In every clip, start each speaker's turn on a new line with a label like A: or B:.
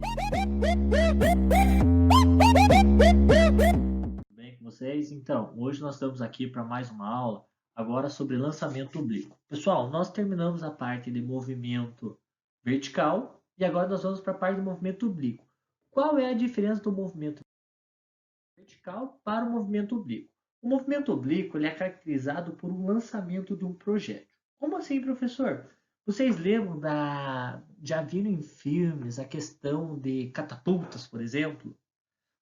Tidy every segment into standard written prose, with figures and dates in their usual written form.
A: Tudo bem com vocês? Então, hoje nós estamos aqui para mais uma aula, agora sobre lançamento oblíquo. Pessoal, nós terminamos a parte de movimento vertical e agora nós vamos para a parte de movimento oblíquo. Qual é a diferença do movimento vertical para o movimento oblíquo? O movimento oblíquo ele é caracterizado por um lançamento de um projétil. Como assim, professor? Vocês lembram já viram em filmes a questão de catapultas, por exemplo?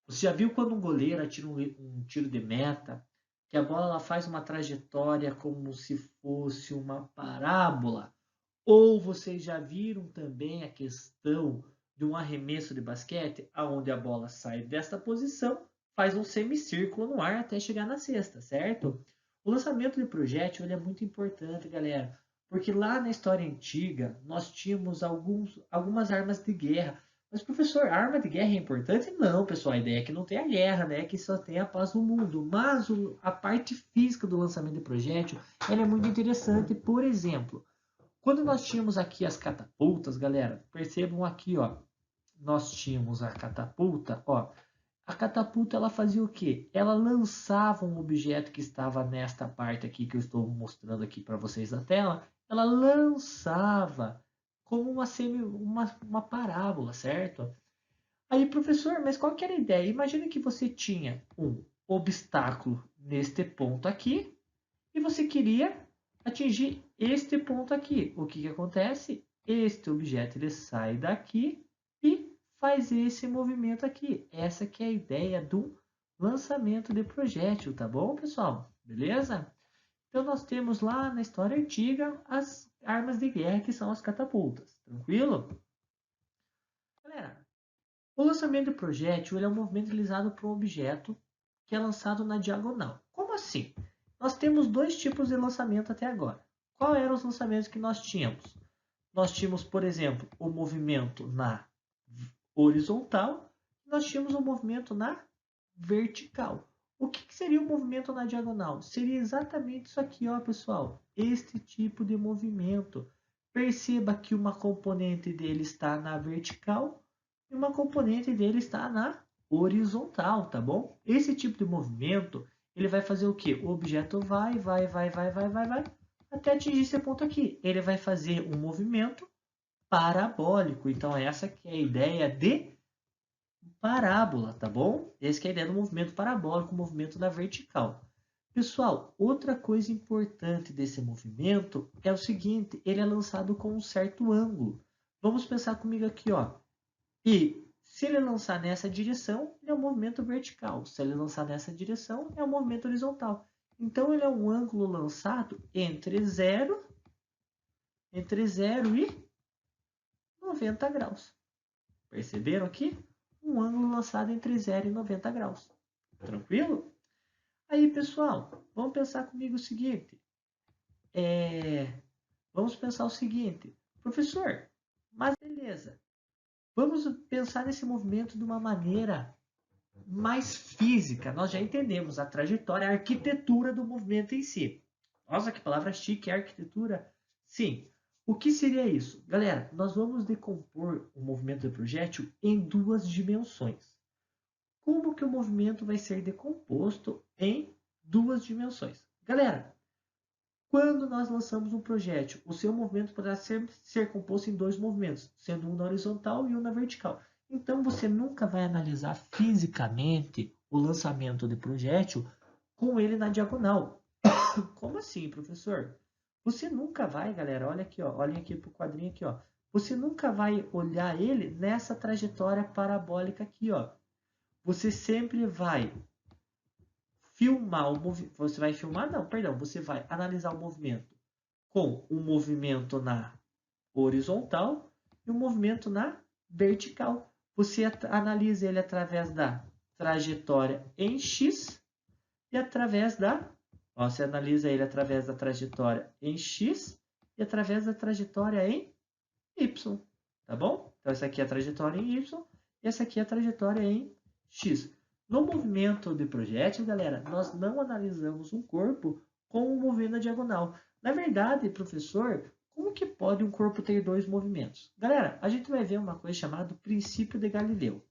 A: Você já viu quando um goleiro atira um tiro de meta, que a bola ela faz uma trajetória como se fosse uma parábola? Ou vocês já viram também a questão de um arremesso de basquete, onde a bola sai desta posição, faz um semicírculo no ar até chegar na cesta, certo? O lançamento de projétil ele é muito importante, galera, porque lá na história antiga nós tínhamos algumas armas de guerra. Mas, professor, a arma de guerra é importante? Não, pessoal, a ideia é que não tenha guerra, né? Que só tenha paz no mundo. Mas a parte física do lançamento de projétil ela é muito interessante. Por exemplo, quando nós tínhamos aqui as catapultas, galera, percebam aqui, ó, nós tínhamos a catapulta, ó. A catapulta ela fazia o quê? Ela lançava um objeto que estava nesta parte aqui que eu estou mostrando aqui para vocês na tela. Ela lançava como uma parábola, certo? Aí, professor, mas qual que era a ideia? Imagina que você tinha um obstáculo neste ponto aqui e você queria atingir este ponto aqui. O que acontece? Este objeto ele sai daqui e faz esse movimento aqui. Essa que é a ideia do lançamento de projétil, tá bom, pessoal? Beleza? Então nós temos lá na história antiga as armas de guerra que são as catapultas. Tranquilo? Galera, o lançamento de projétil ele é um movimento realizado por um objeto que é lançado na diagonal. Como assim? Nós temos dois tipos de lançamento até agora. Qual eram os lançamentos que nós tínhamos? Nós tínhamos, por exemplo, o movimento na horizontal, nós tínhamos o movimento na vertical. O que seria o movimento na diagonal? Seria exatamente isso aqui, ó, pessoal. Este tipo de movimento. Perceba que uma componente dele está na vertical e uma componente dele está na horizontal, tá bom? Esse tipo de movimento, ele vai fazer o quê? O objeto vai, até atingir esse ponto aqui. Ele vai fazer um movimento parabólico. Então, essa que é a ideia de parábola, tá bom? Essa que é a ideia do movimento parabólico, o movimento da vertical. Pessoal, outra coisa importante desse movimento é o seguinte, ele é lançado com um certo ângulo. Vamos pensar comigo aqui, ó. E se ele lançar nessa direção, ele é um movimento vertical. Se ele lançar nessa direção, é um movimento horizontal. Então, ele é um ângulo lançado entre 0 e 90 graus. Perceberam aqui? Um ângulo lançado entre 0 e 90 graus. Tranquilo? Aí, pessoal, vamos pensar comigo o seguinte. Vamos pensar o seguinte. Professor, mas beleza. Vamos pensar nesse movimento de uma maneira mais física. Nós já entendemos a trajetória, a arquitetura do movimento em si. Nossa, que palavra chique, arquitetura. Sim. O que seria isso? Galera, nós vamos decompor o movimento do projétil em duas dimensões. Como que o movimento vai ser decomposto em duas dimensões? Galera, quando nós lançamos um projétil, o seu movimento poderá ser composto em dois movimentos, sendo um na horizontal e um na vertical. Então, você nunca vai analisar fisicamente o lançamento de projétil com ele na diagonal. Como assim, professor? Você nunca vai, galera, olha aqui, ó, olhem aqui para o quadrinho aqui, ó. Você nunca vai olhar ele nessa trajetória parabólica aqui, ó. Você sempre vai filmar o movimento. Você vai filmar? Não, perdão. Você vai analisar o movimento com um movimento na horizontal e um movimento na vertical. Você analisa ele através da trajetória em X e através da. Você analisa ele através da trajetória em X e através da trajetória em Y. Tá bom? Então, essa aqui é a trajetória em Y e essa aqui é a trajetória em X. No movimento de projétil, galera, nós não analisamos um corpo com um movimento na diagonal. Na verdade, professor, como que pode um corpo ter dois movimentos? Galera, a gente vai ver uma coisa chamada princípio de Galileu.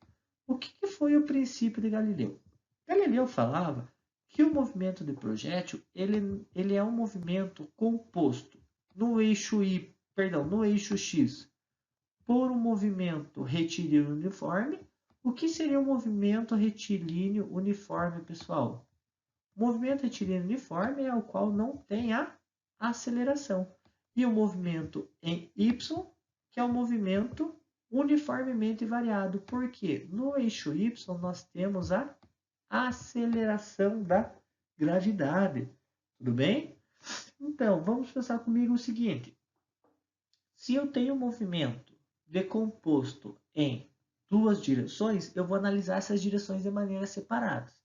A: O que foi o princípio de Galileu? Galileu falava que o movimento de projétil ele é um movimento composto no eixo no eixo X por um movimento retilíneo uniforme. O que seria um movimento retilíneo uniforme, pessoal? O movimento retilíneo uniforme é o qual não tem a aceleração. E o movimento em Y, que é o movimento uniformemente variado. Por quê? No eixo Y nós temos a aceleração da gravidade. Tudo bem? Então, vamos pensar comigo o seguinte. Se eu tenho um movimento decomposto em duas direções, eu vou analisar essas direções de maneira separadas.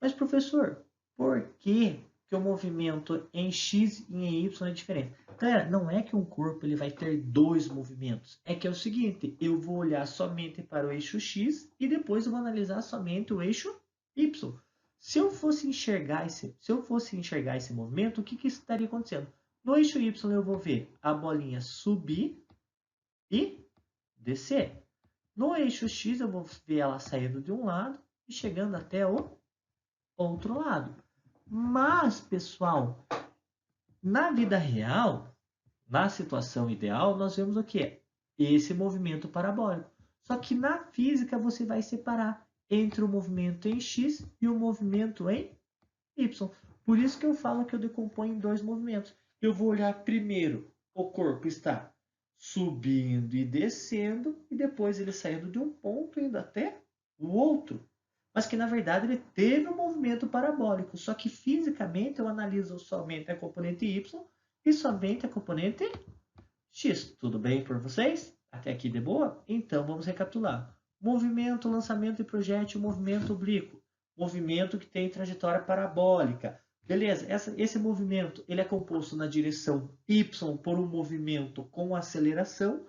A: Mas, professor, por que o movimento em X e em Y é diferente? Galera, não é que um corpo ele vai ter dois movimentos. É que é o seguinte, eu vou olhar somente para o eixo X e depois eu vou analisar somente o eixo Y. Se eu fosse enxergar esse movimento, o que estaria acontecendo? No eixo Y eu vou ver a bolinha subir e descer. No eixo X eu vou ver ela saindo de um lado e chegando até o outro lado. Mas, pessoal, na vida real, na situação ideal, nós vemos o que? Esse movimento parabólico. Só que na física você vai separar entre o movimento em X e o movimento em Y. Por isso que eu falo que eu decomponho em dois movimentos. Eu vou olhar primeiro, o corpo está subindo e descendo, e depois ele saindo de um ponto e indo até o outro. Mas que na verdade ele teve um movimento parabólico, só que fisicamente eu analiso somente a componente Y e somente a componente X. Tudo bem por vocês? Até aqui de boa? Então vamos recapitular. Movimento, lançamento de projétil, movimento oblíquo. Movimento que tem trajetória parabólica. Beleza, esse movimento ele é composto na direção Y por um movimento com aceleração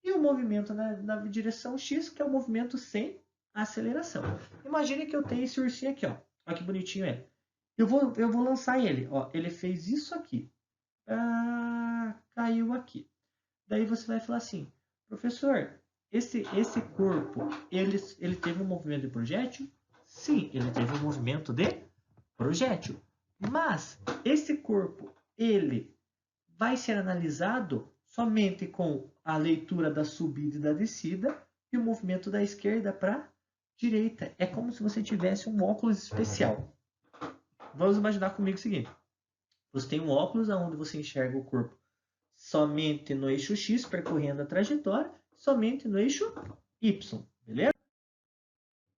A: e o movimento na direção X, que é o movimento sem aceleração. Imagine que eu tenho esse ursinho aqui, ó. Olha que bonitinho ele. Eu vou lançar ele. Ó, ele fez isso aqui. Caiu aqui. Daí você vai falar assim, professor, esse corpo, ele teve um movimento de projétil? Sim, ele teve um movimento de projétil. Mas esse corpo, ele vai ser analisado somente com a leitura da subida e da descida e o movimento da esquerda para a direita. É como se você tivesse um óculos especial. Vamos imaginar comigo o seguinte. Você tem um óculos onde você enxerga o corpo somente no eixo X, percorrendo a trajetória, somente no eixo Y. Beleza?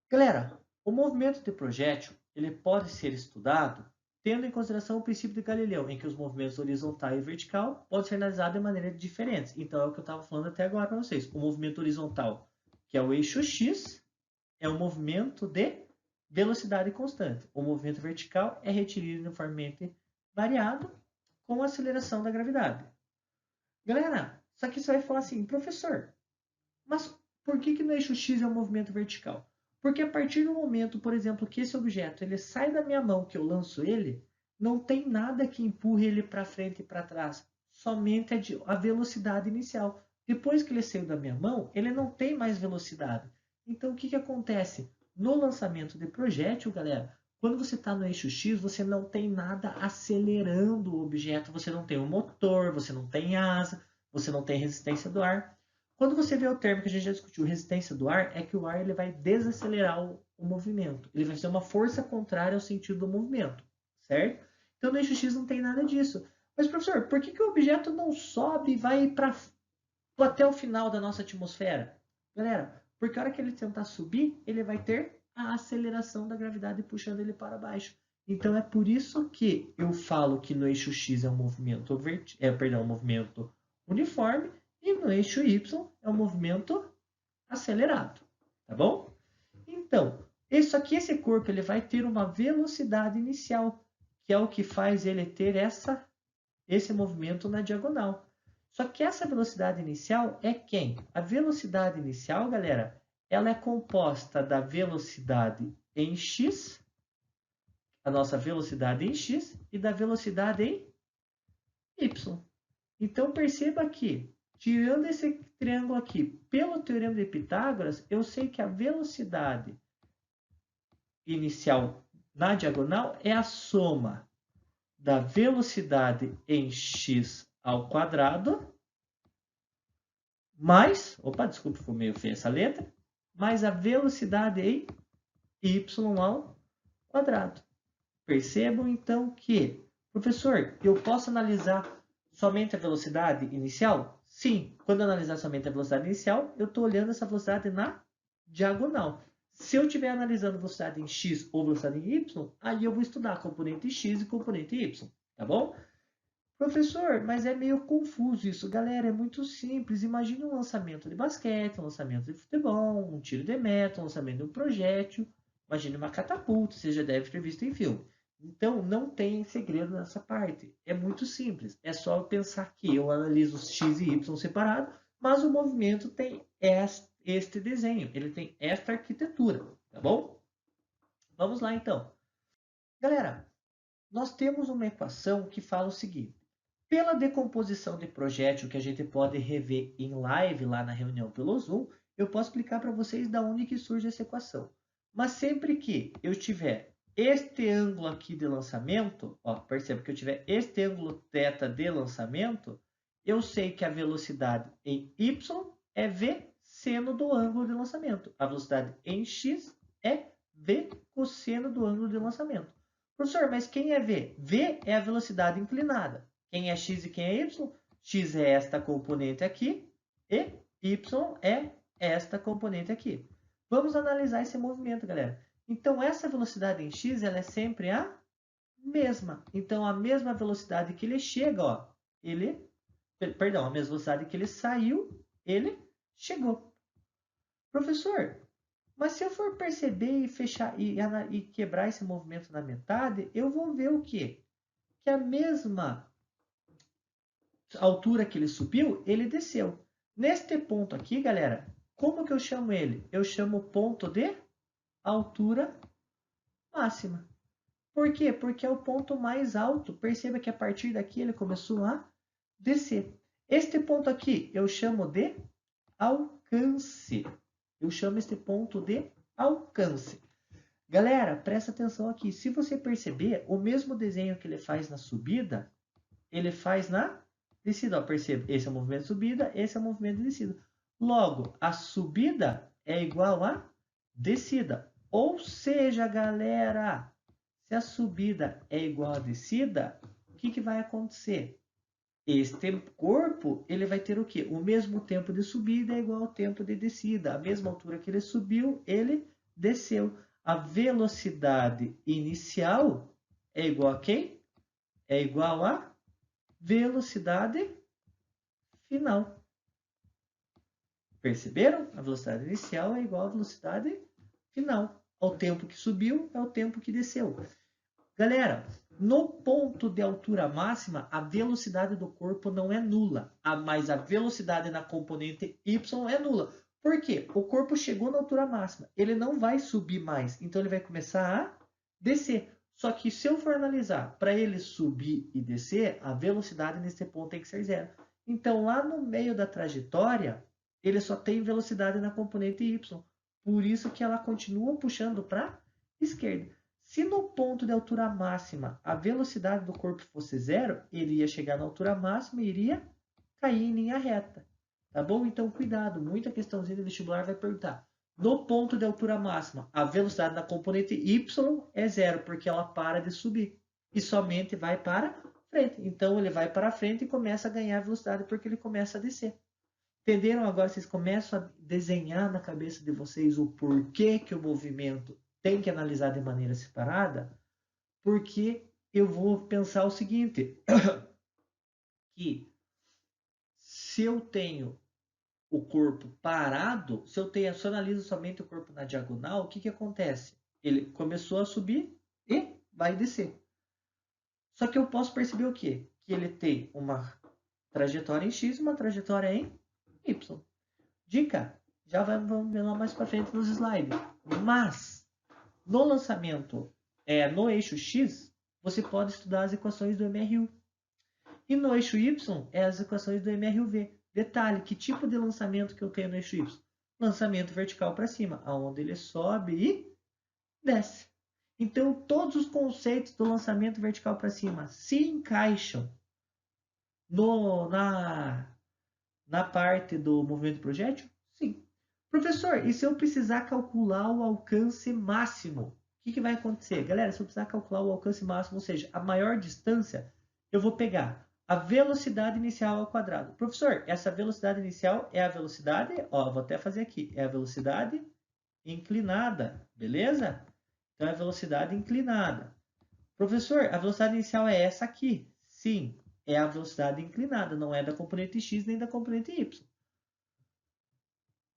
A: Galera, o movimento de projétil ele pode ser estudado tendo em consideração o princípio de Galileu, em que os movimentos horizontal e vertical podem ser analisados de maneira diferentes. Então, é o que eu estava falando até agora para vocês. O movimento horizontal, que é o eixo X, é um movimento de velocidade constante. O movimento vertical é retilíneo uniformemente variado com a aceleração da gravidade. Galera, só que você vai falar assim, professor, mas por que no eixo X é um movimento vertical? Porque a partir do momento, por exemplo, que esse objeto ele sai da minha mão, que eu lanço ele, não tem nada que empurre ele para frente e para trás, somente a velocidade inicial. Depois que ele saiu da minha mão, ele não tem mais velocidade. Então, o que acontece? No lançamento de projétil, galera, quando você está no eixo X, você não tem nada acelerando o objeto, você não tem um motor, você não tem asa, você não tem resistência do ar. Quando você vê o termo que a gente já discutiu, resistência do ar, é que o ar ele vai desacelerar o movimento. Ele vai ser uma força contrária ao sentido do movimento, certo? Então no eixo X não tem nada disso. Mas professor, por que o objeto não sobe e vai até o final da nossa atmosfera? Galera, porque a hora que ele tentar subir, ele vai ter a aceleração da gravidade puxando ele para baixo. Então é por isso que eu falo que no eixo X é um movimento, um movimento uniforme e no eixo Y é um movimento acelerado, tá bom? Então, esse corpo ele vai ter uma velocidade inicial, que é o que faz ele ter esse movimento na diagonal. Só que essa velocidade inicial é quem? A velocidade inicial, galera, ela é composta da velocidade em x, a nossa velocidade em x, e da velocidade em y. Então, perceba que, tirando esse triângulo aqui pelo teorema de Pitágoras, eu sei que a velocidade inicial na diagonal é a soma da velocidade em x ao quadrado mais, opa, desculpa, foi meio feia essa letra, mais a velocidade em y ao quadrado. Percebam então que, professor, eu posso analisar somente a velocidade inicial? Sim, quando eu analisar somente a velocidade inicial, eu estou olhando essa velocidade na diagonal. Se eu estiver analisando velocidade em x ou velocidade em y, aí eu vou estudar componente x e componente y, tá bom? Professor, mas é meio confuso isso. Galera, é muito simples. Imagine um lançamento de basquete, um lançamento de futebol, um tiro de meta, um lançamento de um projétil. Imagine uma catapulta, você já deve ter visto em filme. Então, não tem segredo nessa parte. É muito simples. É só eu pensar que eu analiso os x e y separado, mas o movimento tem este desenho. Ele tem esta arquitetura, tá bom? Vamos lá, então. Galera, nós temos uma equação que fala o seguinte. Pela decomposição de projétil que a gente pode rever em live lá na reunião pelo Zoom, eu posso explicar para vocês da onde que surge essa equação. Mas sempre que eu tiver este ângulo aqui de lançamento, ó, perceba que eu tiver este ângulo θ de lançamento, eu sei que a velocidade em y é v seno do ângulo de lançamento. A velocidade em x é v cosseno do ângulo de lançamento. Professor, mas quem é v? V é a velocidade inclinada. Quem é x e quem é y? X é esta componente aqui e y é esta componente aqui. Vamos analisar esse movimento, galera. Então, essa velocidade em x ela é sempre a mesma. Então, a mesma velocidade que ele chega, ó, a mesma velocidade que ele saiu, ele chegou. Professor, mas se eu for perceber e fechar e quebrar esse movimento na metade, eu vou ver o quê? Que a mesma altura que ele subiu, ele desceu. Neste ponto aqui, galera, como que eu chamo ele? Eu chamo ponto de altura máxima. Por quê? Porque é o ponto mais alto. Perceba que a partir daqui ele começou a descer. Este ponto aqui eu chamo de alcance. Eu chamo este ponto de alcance. Galera, presta atenção aqui. Se você perceber, o mesmo desenho que ele faz na subida, ele faz na descida. Ó, perceba, esse é o movimento de subida, esse é o movimento de descida. Logo, a subida é igual a descida. Ou seja, galera, se a subida é igual a descida, o que vai acontecer? Este corpo ele vai ter o quê? O mesmo tempo de subida é igual ao tempo de descida. A mesma altura que ele subiu, ele desceu. A velocidade inicial é igual a quem? É igual a velocidade final. Perceberam? A velocidade inicial é igual à velocidade final. O tempo que subiu é o tempo que desceu. Galera, no ponto de altura máxima, a velocidade do corpo não é nula, mas a velocidade na componente y é nula. Por quê? O corpo chegou na altura máxima, ele não vai subir mais, então ele vai começar a descer. Só que se eu for analisar, para ele subir e descer, a velocidade nesse ponto tem que ser zero. Então, lá no meio da trajetória, ele só tem velocidade na componente y. Por isso que ela continua puxando para a esquerda. Se no ponto de altura máxima a velocidade do corpo fosse zero, ele ia chegar na altura máxima e iria cair em linha reta. Tá bom? Então, cuidado. Muita questãozinha de vestibular vai perguntar. No ponto de altura máxima, a velocidade da componente y é zero, porque ela para de subir. E somente vai para frente. Então, ele vai para frente e começa a ganhar velocidade porque ele começa a descer. Entenderam? Agora vocês começam a desenhar na cabeça de vocês o porquê que o movimento tem que analisar de maneira separada, porque eu vou pensar o seguinte, que se eu tenho o corpo parado, se eu analiso somente o corpo na diagonal, o que acontece? Ele começou a subir e vai descer. Só que eu posso perceber o quê? Que ele tem uma trajetória em X e uma trajetória em Y. Dica, já vamos ver lá mais para frente nos slides. Mas, no lançamento, no eixo X, você pode estudar as equações do MRU. E no eixo Y, é as equações do MRUV. Detalhe, que tipo de lançamento que eu tenho no eixo Y? Lançamento vertical para cima, onde ele sobe e desce. Então, todos os conceitos do lançamento vertical para cima se encaixam na parte do movimento projétil? Sim. Professor, e se eu precisar calcular o alcance máximo? O que vai acontecer? Galera, se eu precisar calcular o alcance máximo, ou seja, a maior distância, eu vou pegar a velocidade inicial ao quadrado. Professor, essa velocidade inicial é a velocidade, ó, vou até fazer aqui, é a velocidade inclinada, beleza? Então, é a velocidade inclinada. Professor, a velocidade inicial é essa aqui. Sim, é a velocidade inclinada, não é da componente x nem da componente y.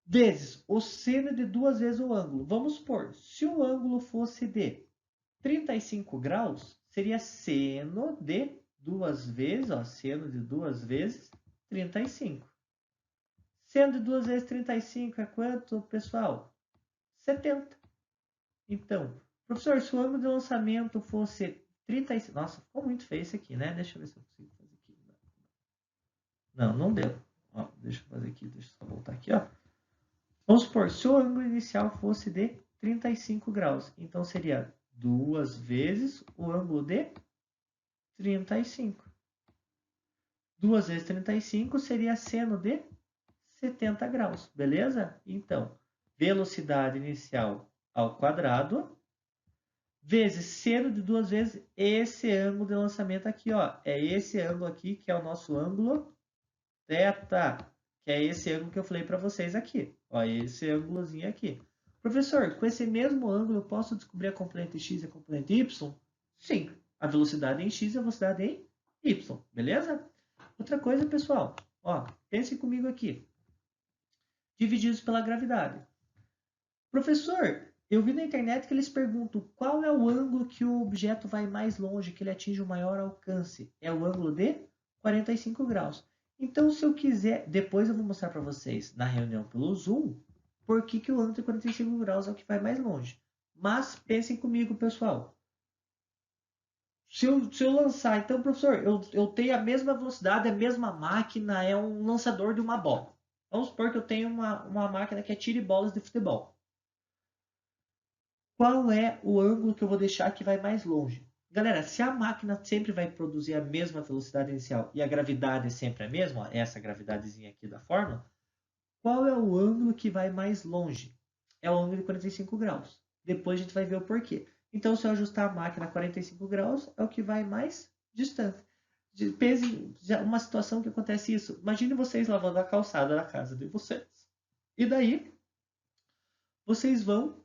A: Vezes o seno de 2 vezes o ângulo. Vamos supor, se o ângulo fosse de 35 graus, seria seno de 2 vezes, ó, seno de 2 vezes 35. Seno de 2 vezes 35 é quanto, pessoal? 70. Então, professor, se o ângulo de lançamento fosse 35... Nossa, ficou muito feio isso aqui, né? Deixa eu ver se eu consigo fazer aqui. Não, não deu. Ó, deixa eu fazer aqui, deixa eu só voltar aqui, ó. Vamos supor, se o ângulo inicial fosse de 35 graus, então seria 2 vezes o ângulo de 35. 2 vezes 35 seria seno de 70 graus, beleza? Então, velocidade inicial ao quadrado, vezes seno de 2 vezes esse ângulo de lançamento aqui, ó. É esse ângulo aqui que é o nosso ângulo θ, que é esse ângulo que eu falei para vocês aqui. Ó, esse ângulozinho aqui. Professor, com esse mesmo ângulo eu posso descobrir a componente x e a componente y? Sim, a velocidade em x e a velocidade em y, beleza? Outra coisa, pessoal, ó, pense comigo aqui. Divididos pela gravidade. Professor, eu vi na internet que eles perguntam qual é o ângulo que o objeto vai mais longe, que ele atinge o maior alcance. É o ângulo de 45 graus. Então, se eu quiser, depois eu vou mostrar para vocês na reunião pelo Zoom, por que o ângulo de 45 graus é o que vai mais longe. Mas pensem comigo, pessoal. Se eu lançar, então, professor, eu tenho a mesma velocidade, a mesma máquina, é um lançador de uma bola. Vamos supor que eu tenho uma máquina que atire bolas de futebol. Qual é o ângulo que eu vou deixar que vai mais longe? Galera, se a máquina sempre vai produzir a mesma velocidade inicial e a gravidade é sempre a mesma, ó, essa gravidadezinha aqui da fórmula, qual é o ângulo que vai mais longe? É o ângulo de 45 graus. Depois a gente vai ver o porquê. Então, se eu ajustar a máquina a 45 graus, é o que vai mais distante. Pense uma situação que acontece isso. Imagine vocês lavando a calçada da casa de vocês. E daí, vocês vão...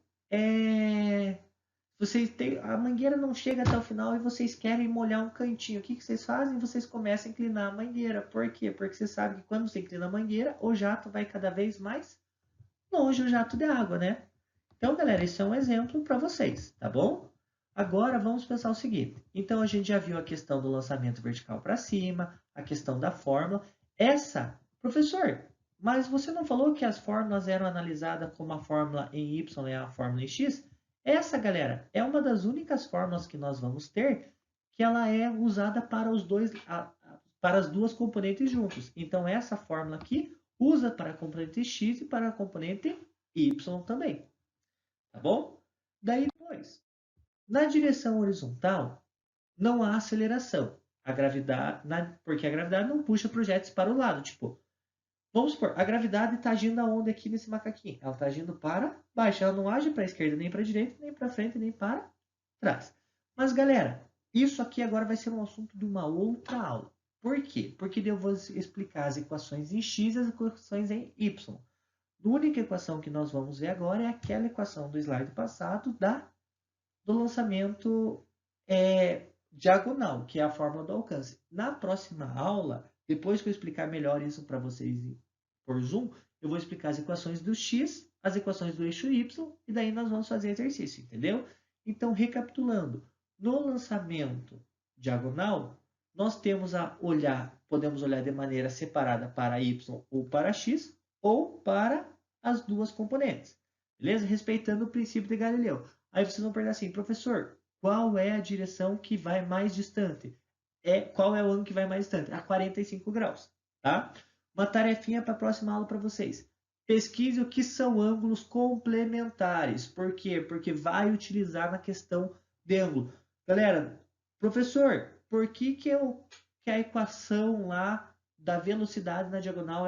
A: Vocês têm, a mangueira não chega até o final e vocês querem molhar um cantinho. O que vocês fazem? Vocês começam a inclinar a mangueira. Por quê? Porque você sabe que quando você inclina a mangueira, o jato vai cada vez mais longe, o jato de água, né? Então, galera, isso é um exemplo para vocês, tá bom? Agora vamos pensar o seguinte. Então, a gente já viu a questão do lançamento vertical para cima, a questão da fórmula. Professor, mas você não falou que as fórmulas eram analisadas como a fórmula em Y e a fórmula em X? Essa, galera, é uma das únicas fórmulas que nós vamos ter que ela é usada para para as duas componentes juntos. Então, essa fórmula aqui usa para a componente x e para a componente y também. Tá bom? Daí depois, na direção horizontal, não há aceleração. Porque a gravidade não puxa projéteis para o lado. Tipo, vamos supor, a gravidade está agindo aonde aqui nesse macaquinho? Ela está agindo para baixo. Ela não age para a esquerda, nem para a direita, nem para frente, nem para trás. Mas, galera, isso aqui agora vai ser um assunto de uma outra aula. Por quê? Porque eu vou explicar as equações em x e as equações em y. A única equação que nós vamos ver agora é aquela equação do slide passado do lançamento diagonal, que é a fórmula do alcance. Na próxima aula, depois que eu explicar melhor isso para vocês por Zoom, eu vou explicar as equações do x, as equações do eixo y, e daí nós vamos fazer exercício, entendeu? Então, recapitulando, no lançamento diagonal, nós podemos olhar de maneira separada para y ou para x, ou para as duas componentes, beleza? Respeitando o princípio de Galileu. Aí vocês vão perguntar assim, professor, qual é a direção que vai mais distante? qual é o ângulo que vai mais distante? A 45 graus, tá? Uma tarefinha para a próxima aula para vocês. Pesquise o que são ângulos complementares. Por quê? Porque vai utilizar na questão de ângulo. Galera, professor, por que a equação lá da velocidade na diagonal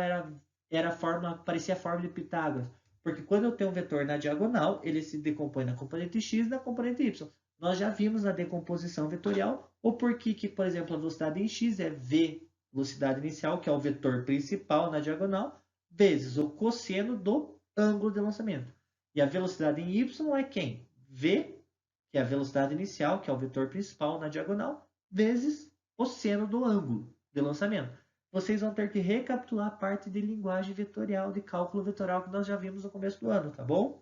A: parecia a fórmula de Pitágoras? Porque quando eu tenho um vetor na diagonal, ele se decompõe na componente x e na componente y. Nós já vimos na decomposição vetorial o porquê que, por exemplo, a velocidade em x é v, velocidade inicial, que é o vetor principal na diagonal, vezes o cosseno do ângulo de lançamento. E a velocidade em y é quem? V, que é a velocidade inicial, que é o vetor principal na diagonal, vezes o seno do ângulo de lançamento. Vocês vão ter que recapitular a parte de linguagem vetorial, de cálculo vetorial que nós já vimos no começo do ano, tá bom?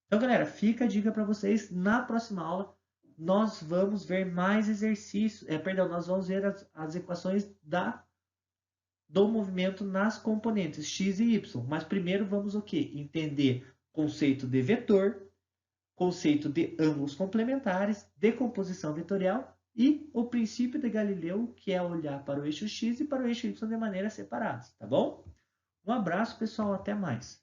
A: Então, galera, fica a dica para vocês. Na próxima aula, nós vamos ver mais exercícios. Nós vamos ver as equações do movimento nas componentes x e y. Mas primeiro vamos o quê? Entender conceito de vetor, conceito de ângulos complementares, decomposição vetorial e o princípio de Galileu, que é olhar para o eixo x e para o eixo y de maneira separadas, tá bom? Um abraço, pessoal, até mais.